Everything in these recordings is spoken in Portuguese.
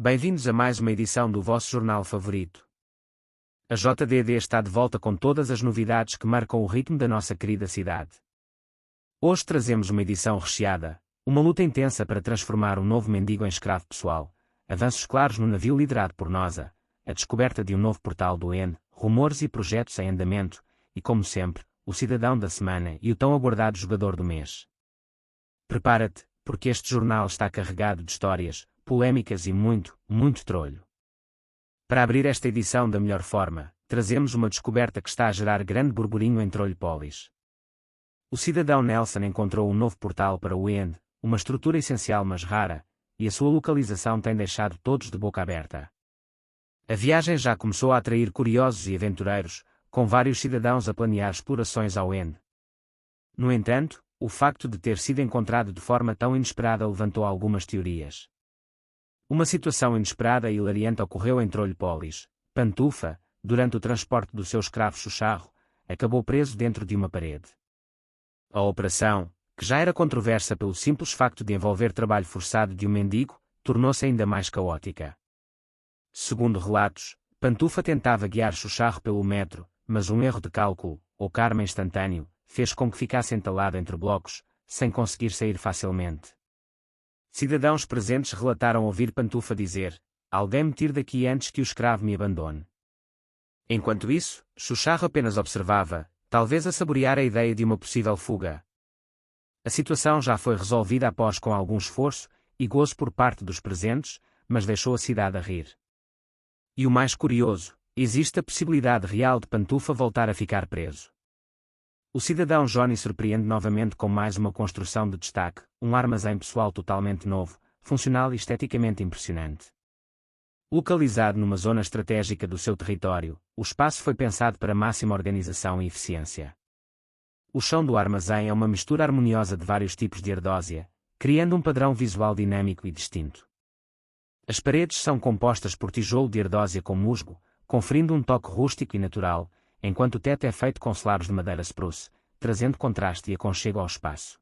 Bem-vindos a mais uma edição do vosso jornal favorito. A JDD está de volta com todas as novidades que marcam o ritmo da nossa querida cidade. Hoje trazemos uma edição recheada, uma luta intensa para transformar um novo mendigo em escravo pessoal, avanços claros no navio liderado por NASA, a descoberta de um novo portal do EN, rumores e projetos em andamento, e como sempre, o cidadão da semana e o tão aguardado jogador do mês. Prepara-te, porque este jornal está carregado de histórias, polêmicas e muito, muito trolho. Para abrir esta edição da melhor forma, trazemos uma descoberta que está a gerar grande burburinho em Trolhópolis. O cidadão Nelson encontrou um novo portal para o EN, uma estrutura essencial mas rara, e a sua localização tem deixado todos de boca aberta. A viagem já começou a atrair curiosos e aventureiros, com vários cidadãos a planear explorações ao EN. No entanto, o facto de ter sido encontrado de forma tão inesperada levantou algumas teorias. Uma situação inesperada e hilariante ocorreu em Trolhópolis. Pantufa, durante o transporte do seu escravo Xuxarro, acabou preso dentro de uma parede. A operação, que já era controversa pelo simples facto de envolver trabalho forçado de um mendigo, tornou-se ainda mais caótica. Segundo relatos, Pantufa tentava guiar Xuxarro pelo metro, mas um erro de cálculo, ou karma instantâneo, fez com que ficasse entalado entre blocos, sem conseguir sair facilmente. Cidadãos presentes relataram ouvir Pantufa dizer: "Alguém me tire daqui antes que o escravo me abandone." Enquanto isso, Xuxarro apenas observava, talvez a saborear a ideia de uma possível fuga. A situação já foi resolvida após com algum esforço e gozo por parte dos presentes, mas deixou a cidade a rir. E o mais curioso, existe a possibilidade real de Pantufa voltar a ficar preso. O cidadão Johnny surpreende novamente com mais uma construção de destaque, um armazém pessoal totalmente novo, funcional e esteticamente impressionante. Localizado numa zona estratégica do seu território, o espaço foi pensado para máxima organização e eficiência. O chão do armazém é uma mistura harmoniosa de vários tipos de ardósia, criando um padrão visual dinâmico e distinto. As paredes são compostas por tijolo de ardósia com musgo, conferindo um toque rústico e natural, enquanto o teto é feito com slabs de madeira spruce, trazendo contraste e aconchego ao espaço.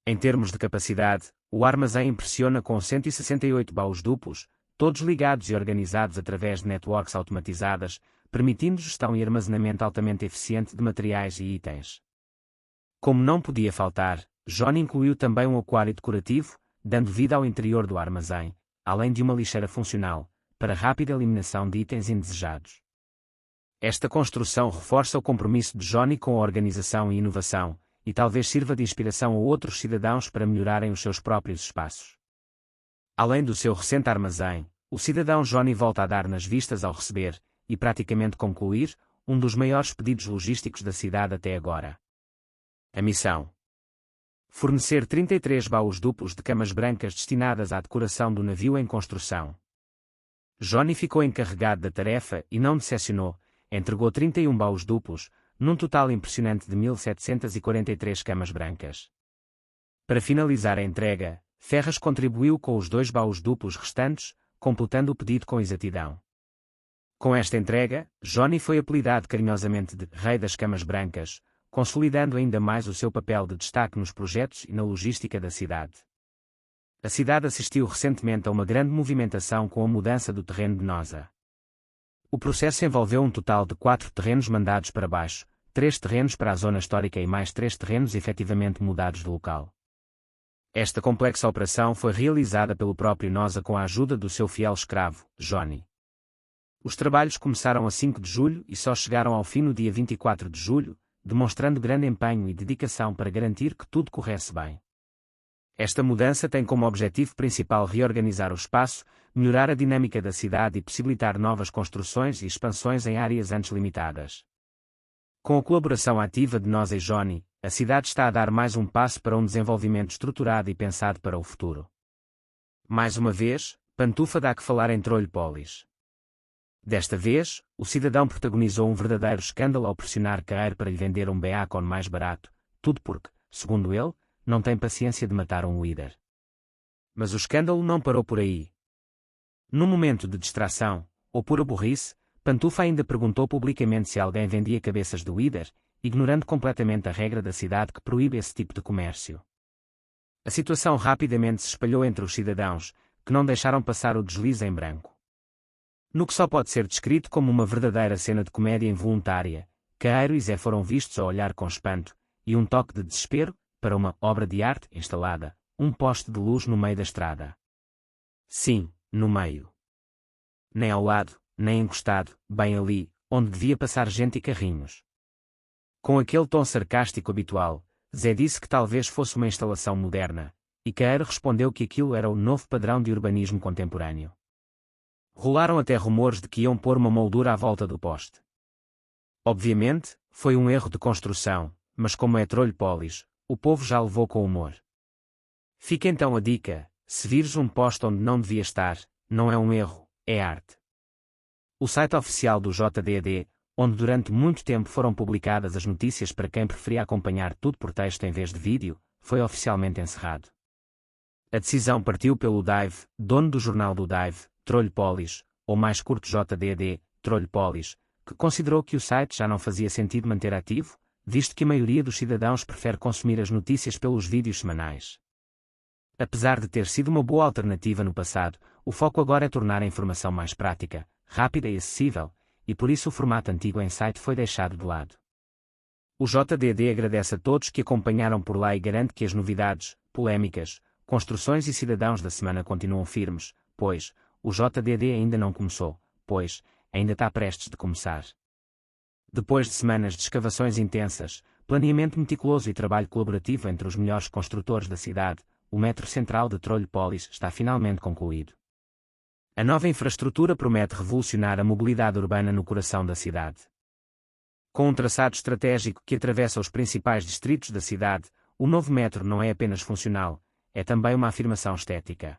Em termos de capacidade, o armazém impressiona com 168 baús duplos, todos ligados e organizados através de networks automatizadas, permitindo gestão e armazenamento altamente eficiente de materiais e itens. Como não podia faltar, Johnny incluiu também um aquário decorativo, dando vida ao interior do armazém, além de uma lixeira funcional, para rápida eliminação de itens indesejados. Esta construção reforça o compromisso de Johnny com a organização e inovação, e talvez sirva de inspiração a outros cidadãos para melhorarem os seus próprios espaços. Além do seu recente armazém, o cidadão Johnny volta a dar nas vistas ao receber, e praticamente concluir, um dos maiores pedidos logísticos da cidade até agora. A missão: fornecer 33 baús duplos de camas brancas destinadas à decoração do navio em construção. Johnny ficou encarregado da tarefa e não decepcionou, entregou 31 baús duplos, num total impressionante de 1.743 camas brancas. Para finalizar a entrega, Ferraz contribuiu com os 2 baús duplos restantes, completando o pedido com exatidão. Com esta entrega, Johnny foi apelidado carinhosamente de Rei das Camas Brancas, consolidando ainda mais o seu papel de destaque nos projetos e na logística da cidade. A cidade assistiu recentemente a uma grande movimentação com a mudança do terreno de Nosa. O processo envolveu um total de 4 terrenos mandados para baixo, 3 terrenos para a zona histórica e mais 3 terrenos efetivamente mudados de local. Esta complexa operação foi realizada pelo próprio Nosa com a ajuda do seu fiel escravo, Johnny. Os trabalhos começaram a 5 de julho e só chegaram ao fim no dia 24 de julho, demonstrando grande empenho e dedicação para garantir que tudo corresse bem. Esta mudança tem como objetivo principal reorganizar o espaço, melhorar a dinâmica da cidade e possibilitar novas construções e expansões em áreas antes limitadas. Com a colaboração ativa de Nosa e Johnny, a cidade está a dar mais um passo para um desenvolvimento estruturado e pensado para o futuro. Mais uma vez, Pantufa dá que falar em Trolhópolis. Desta vez, o cidadão protagonizou um verdadeiro escândalo ao pressionar Carreiro para lhe vender um beacon mais barato, tudo porque, segundo ele, não tem paciência de matar um líder. Mas o escândalo não parou por aí. Num momento de distração, ou pura burrice, Pantufa ainda perguntou publicamente se alguém vendia cabeças de líder, ignorando completamente a regra da cidade que proíbe esse tipo de comércio. A situação rapidamente se espalhou entre os cidadãos, que não deixaram passar o deslize em branco. No que só pode ser descrito como uma verdadeira cena de comédia involuntária, Caeiro e Zé foram vistos a olhar com espanto, e um toque de desespero, para uma obra de arte instalada, um poste de luz no meio da estrada. Sim, no meio. Nem ao lado, nem encostado, bem ali, onde devia passar gente e carrinhos. Com aquele tom sarcástico habitual, Zé disse que talvez fosse uma instalação moderna, e Caeiro respondeu que aquilo era o novo padrão de urbanismo contemporâneo. Rolaram até rumores de que iam pôr uma moldura à volta do poste. Obviamente, foi um erro de construção, mas como é Trolhópolis, o povo já levou com humor. Fica então a dica: se vires um poste onde não devia estar, não é um erro, é arte. O site oficial do JDD, onde durante muito tempo foram publicadas as notícias para quem preferia acompanhar tudo por texto em vez de vídeo, foi oficialmente encerrado. A decisão partiu pelo Dive, dono do jornal do Dive, Trolhópolis, ou mais curto JDD, Trolhópolis, que considerou que o site já não fazia sentido manter ativo, visto que a maioria dos cidadãos prefere consumir as notícias pelos vídeos semanais. Apesar de ter sido uma boa alternativa no passado, o foco agora é tornar a informação mais prática, rápida e acessível, e por isso o formato antigo em site foi deixado de lado. O JDD agradece a todos que acompanharam por lá e garante que as novidades, polémicas, construções e cidadãos da semana continuam firmes, pois o JDD ainda não começou, pois ainda está prestes de começar. Depois de semanas de escavações intensas, planeamento meticuloso e trabalho colaborativo entre os melhores construtores da cidade, o metro central de Trolhópolis está finalmente concluído. A nova infraestrutura promete revolucionar a mobilidade urbana no coração da cidade. Com um traçado estratégico que atravessa os principais distritos da cidade, o novo metro não é apenas funcional, é também uma afirmação estética.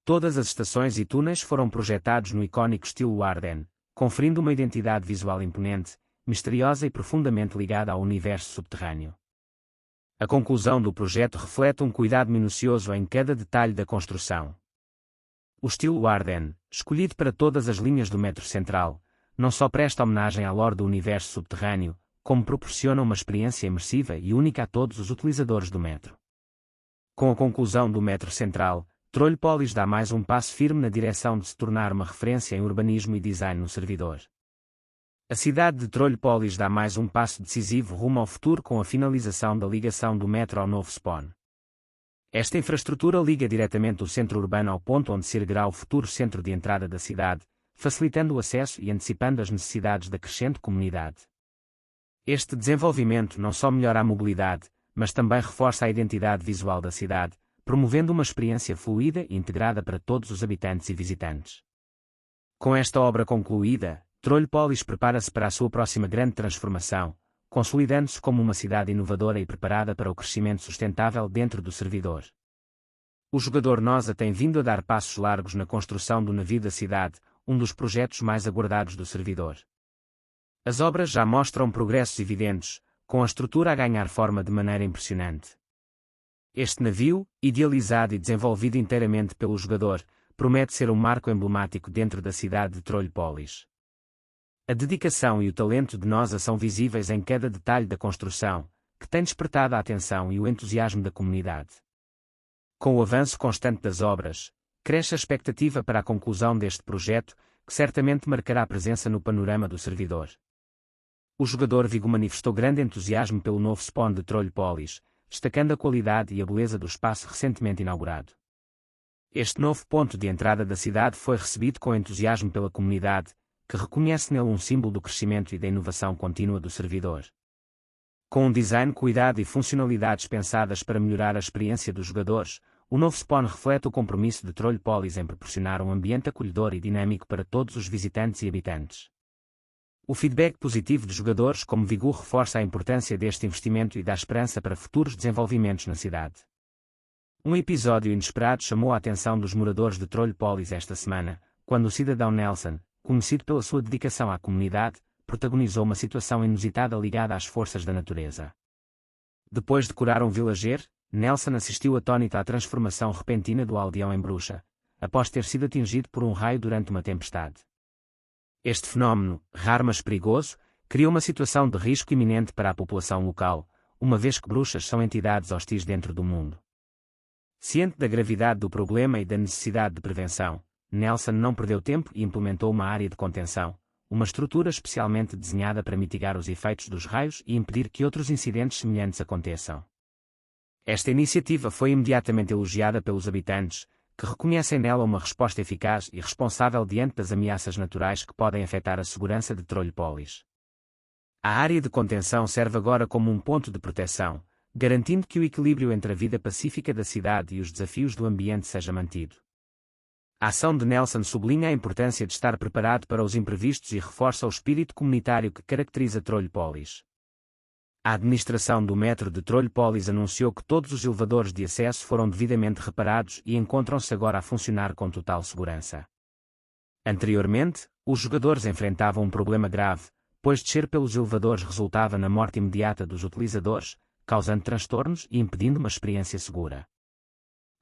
Todas as estações e túneis foram projetados no icónico estilo Warden, conferindo uma identidade visual imponente, misteriosa e profundamente ligada ao universo subterrâneo. A conclusão do projeto reflete um cuidado minucioso em cada detalhe da construção. O estilo Warden, escolhido para todas as linhas do metro central, não só presta homenagem à lore do universo subterrâneo, como proporciona uma experiência imersiva e única a todos os utilizadores do metro. Com a conclusão do metro central, Trolhópolis dá mais um passo firme na direção de se tornar uma referência em urbanismo e design no servidor. A cidade de Trolhópolis dá mais um passo decisivo rumo ao futuro com a finalização da ligação do metro ao novo spawn. Esta infraestrutura liga diretamente o centro urbano ao ponto onde se erguerá o futuro centro de entrada da cidade, facilitando o acesso e antecipando as necessidades da crescente comunidade. Este desenvolvimento não só melhora a mobilidade, mas também reforça a identidade visual da cidade, promovendo uma experiência fluida e integrada para todos os habitantes e visitantes. Com esta obra concluída, Trolhópolis prepara-se para a sua próxima grande transformação, consolidando-se como uma cidade inovadora e preparada para o crescimento sustentável dentro do servidor. O jogador Nosa tem vindo a dar passos largos na construção do navio da cidade, um dos projetos mais aguardados do servidor. As obras já mostram progressos evidentes, com a estrutura a ganhar forma de maneira impressionante. Este navio, idealizado e desenvolvido inteiramente pelo jogador, promete ser um marco emblemático dentro da cidade de Trolhópolis. A dedicação e o talento de Nosa são visíveis em cada detalhe da construção, que tem despertado a atenção e o entusiasmo da comunidade. Com o avanço constante das obras, cresce a expectativa para a conclusão deste projeto, que certamente marcará presença no panorama do servidor. O jogador Vigo manifestou grande entusiasmo pelo novo spawn de Trolhópolis, destacando a qualidade e a beleza do espaço recentemente inaugurado. Este novo ponto de entrada da cidade foi recebido com entusiasmo pela comunidade, que reconhece nele um símbolo do crescimento e da inovação contínua do servidor. Com um design cuidado e funcionalidades pensadas para melhorar a experiência dos jogadores, o novo spawn reflete o compromisso de Trolhópolis em proporcionar um ambiente acolhedor e dinâmico para todos os visitantes e habitantes. O feedback positivo de jogadores como Vigo reforça a importância deste investimento e dá esperança para futuros desenvolvimentos na cidade. Um episódio inesperado chamou a atenção dos moradores de Trolhópolis esta semana, quando o cidadão Nelson, conhecido pela sua dedicação à comunidade, protagonizou uma situação inusitada ligada às forças da natureza. Depois de curar um vilager, Nelson assistiu atônito à transformação repentina do aldeão em bruxa, após ter sido atingido por um raio durante uma tempestade. Este fenómeno, raro mas perigoso, criou uma situação de risco iminente para a população local, uma vez que bruxas são entidades hostis dentro do mundo. Ciente da gravidade do problema e da necessidade de prevenção, Nelson não perdeu tempo e implementou uma área de contenção, uma estrutura especialmente desenhada para mitigar os efeitos dos raios e impedir que outros incidentes semelhantes aconteçam. Esta iniciativa foi imediatamente elogiada pelos habitantes, que reconhecem nela uma resposta eficaz e responsável diante das ameaças naturais que podem afetar a segurança de Trolhópolis. A área de contenção serve agora como um ponto de proteção, garantindo que o equilíbrio entre a vida pacífica da cidade e os desafios do ambiente seja mantido. A ação de Nelson sublinha a importância de estar preparado para os imprevistos e reforça o espírito comunitário que caracteriza Trolhópolis. A administração do metro de Trolhópolis anunciou que todos os elevadores de acesso foram devidamente reparados e encontram-se agora a funcionar com total segurança. Anteriormente, os jogadores enfrentavam um problema grave, pois descer pelos elevadores resultava na morte imediata dos utilizadores, causando transtornos e impedindo uma experiência segura.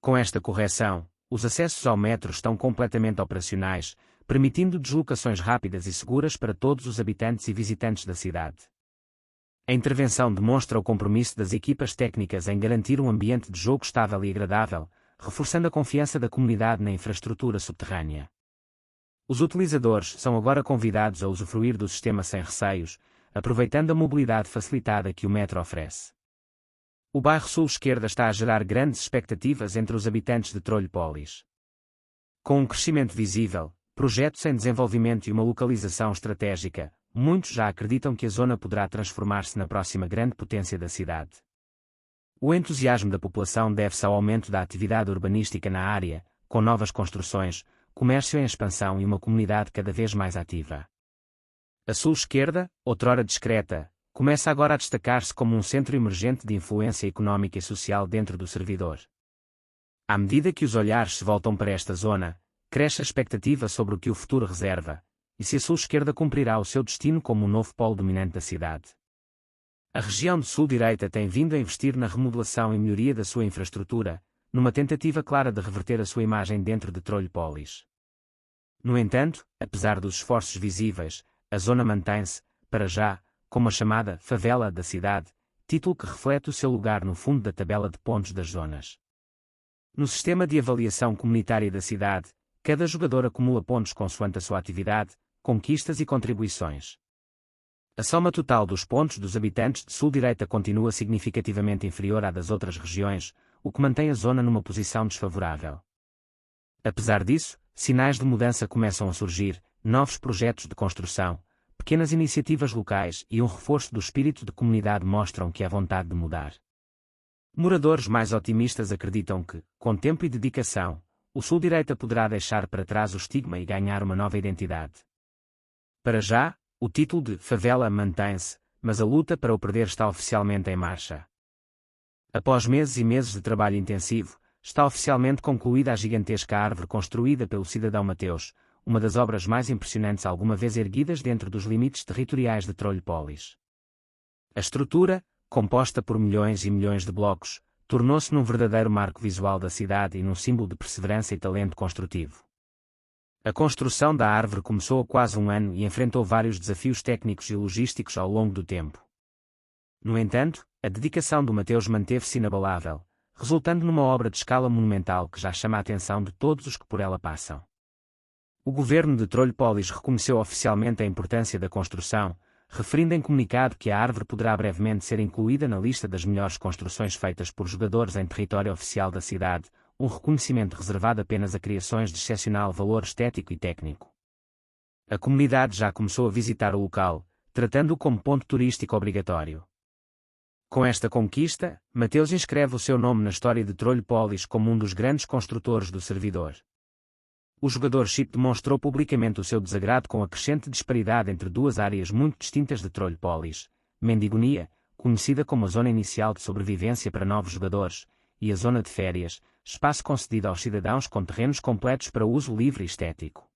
Com esta correção, os acessos ao metro estão completamente operacionais, permitindo deslocações rápidas e seguras para todos os habitantes e visitantes da cidade. A intervenção demonstra o compromisso das equipas técnicas em garantir um ambiente de jogo estável e agradável, reforçando a confiança da comunidade na infraestrutura subterrânea. Os utilizadores são agora convidados a usufruir do sistema sem receios, aproveitando a mobilidade facilitada que o metro oferece. O bairro Sul-Esquerda está a gerar grandes expectativas entre os habitantes de Trolhópolis. Com um crescimento visível, projetos em desenvolvimento e uma localização estratégica, muitos já acreditam que a zona poderá transformar-se na próxima grande potência da cidade. O entusiasmo da população deve-se ao aumento da atividade urbanística na área, com novas construções, comércio em expansão e uma comunidade cada vez mais ativa. A Sul-Esquerda, outrora discreta, começa agora a destacar-se como um centro emergente de influência económica e social dentro do servidor. À medida que os olhares se voltam para esta zona, cresce a expectativa sobre o que o futuro reserva, e se a Sul-Esquerda cumprirá o seu destino como um novo polo dominante da cidade. A região de Sul-Direita tem vindo a investir na remodelação e melhoria da sua infraestrutura, numa tentativa clara de reverter a sua imagem dentro de Trolhópolis. No entanto, apesar dos esforços visíveis, a zona mantém-se, para já, como a chamada favela da cidade, título que reflete o seu lugar no fundo da tabela de pontos das zonas. No sistema de avaliação comunitária da cidade, cada jogador acumula pontos consoante a sua atividade, conquistas e contribuições. A soma total dos pontos dos habitantes de Sul-Direita continua significativamente inferior à das outras regiões, o que mantém a zona numa posição desfavorável. Apesar disso, sinais de mudança começam a surgir, novos projetos de construção, pequenas iniciativas locais e um reforço do espírito de comunidade mostram que há vontade de mudar. Moradores mais otimistas acreditam que, com tempo e dedicação, o Sul-Direita poderá deixar para trás o estigma e ganhar uma nova identidade. Para já, o título de favela mantém-se, mas a luta para o perder está oficialmente em marcha. Após meses e meses de trabalho intensivo, está oficialmente concluída a gigantesca árvore construída pelo cidadão Mateus, uma das obras mais impressionantes alguma vez erguidas dentro dos limites territoriais de Trolhópolis. A estrutura, composta por milhões e milhões de blocos, tornou-se num verdadeiro marco visual da cidade e num símbolo de perseverança e talento construtivo. A construção da árvore começou há quase um ano e enfrentou vários desafios técnicos e logísticos ao longo do tempo. No entanto, a dedicação do Mateus manteve-se inabalável, resultando numa obra de escala monumental que já chama a atenção de todos os que por ela passam. O governo de Trolhópolis reconheceu oficialmente a importância da construção, referindo em comunicado que a árvore poderá brevemente ser incluída na lista das melhores construções feitas por jogadores em território oficial da cidade, um reconhecimento reservado apenas a criações de excepcional valor estético e técnico. A comunidade já começou a visitar o local, tratando-o como ponto turístico obrigatório. Com esta conquista, Mateus inscreve o seu nome na história de Trolhópolis como um dos grandes construtores do servidor. O jogador Chip demonstrou publicamente o seu desagrado com a crescente disparidade entre duas áreas muito distintas de Trolhópolis, Mendigonia, conhecida como a zona inicial de sobrevivência para novos jogadores, e a zona de férias, espaço concedido aos cidadãos com terrenos completos para uso livre e estético.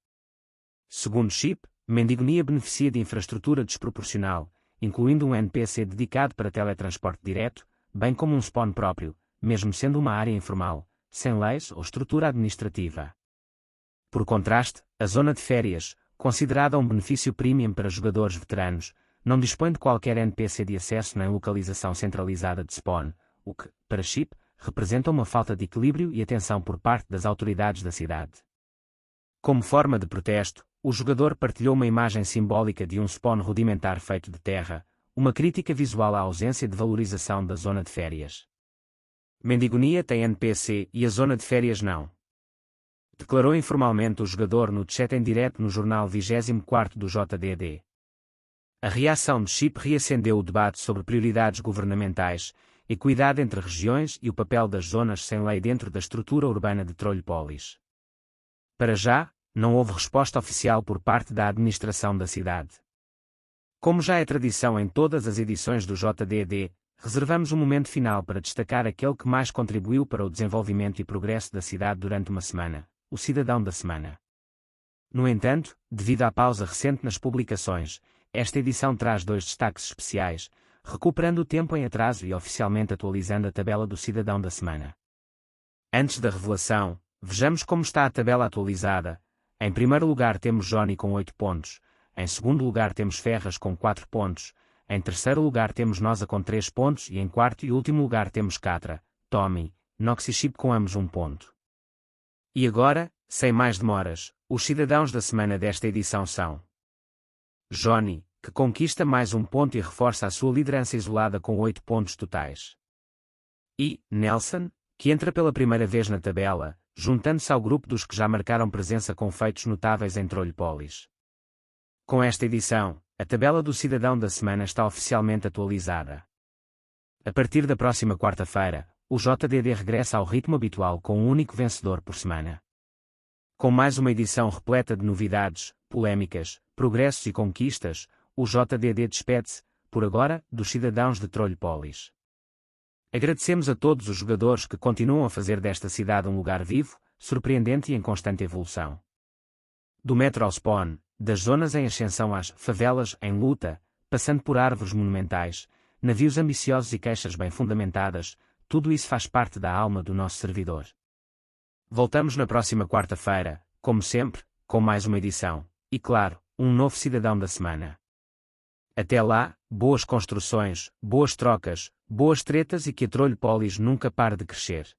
Segundo Chip, Mendigonia beneficia de infraestrutura desproporcional, incluindo um NPC dedicado para teletransporte direto, bem como um spawn próprio, mesmo sendo uma área informal, sem leis ou estrutura administrativa. Por contraste, a zona de férias, considerada um benefício premium para jogadores veteranos, não dispõe de qualquer NPC de acesso nem localização centralizada de spawn, o que, para Chip, representam uma falta de equilíbrio e atenção por parte das autoridades da cidade. Como forma de protesto, o jogador partilhou uma imagem simbólica de um spawn rudimentar feito de terra, uma crítica visual à ausência de valorização da zona de férias. Mendigonia tem NPC e a zona de férias não. Declarou informalmente o jogador no chat em direto no jornal 24º do JDD. A reação de Chip reacendeu o debate sobre prioridades governamentais, equidade entre regiões e o papel das zonas sem lei dentro da estrutura urbana de Trollpolis. Para já, não houve resposta oficial por parte da administração da cidade. Como já é tradição em todas as edições do JDD, reservamos um momento final para destacar aquele que mais contribuiu para o desenvolvimento e progresso da cidade durante uma semana, o Cidadão da Semana. No entanto, devido à pausa recente nas publicações, esta edição traz 2 destaques especiais, recuperando o tempo em atraso e oficialmente atualizando a tabela do Cidadão da Semana. Antes da revelação, vejamos como está a tabela atualizada. Em primeiro lugar temos Johnny com 8 pontos, em segundo lugar temos Ferras com 4 pontos, em terceiro lugar temos Noza com 3 pontos e em quarto e último lugar temos Catra, Tommy, Nox e Chip com ambos 1 ponto. E agora, sem mais demoras, os cidadãos da semana desta edição são Johnny, que conquista mais 1 ponto e reforça a sua liderança isolada com 8 pontos totais. E Nelson, que entra pela primeira vez na tabela, juntando-se ao grupo dos que já marcaram presença com feitos notáveis em Trollpolis. Com esta edição, a tabela do Cidadão da Semana está oficialmente atualizada. A partir da próxima quarta-feira, o JDD regressa ao ritmo habitual com um único vencedor por semana. Com mais uma edição repleta de novidades, polémicas, progressos e conquistas, o JDD despede-se, por agora, dos cidadãos de Trollpolis. Agradecemos a todos os jogadores que continuam a fazer desta cidade um lugar vivo, surpreendente e em constante evolução. Do metro ao spawn, das zonas em ascensão às favelas em luta, passando por árvores monumentais, navios ambiciosos e queixas bem fundamentadas, tudo isso faz parte da alma do nosso servidor. Voltamos na próxima quarta-feira, como sempre, com mais uma edição, e claro, um novo Cidadão da Semana. Até lá, boas construções, boas trocas, boas tretas e que a Trollpolis nunca pare de crescer.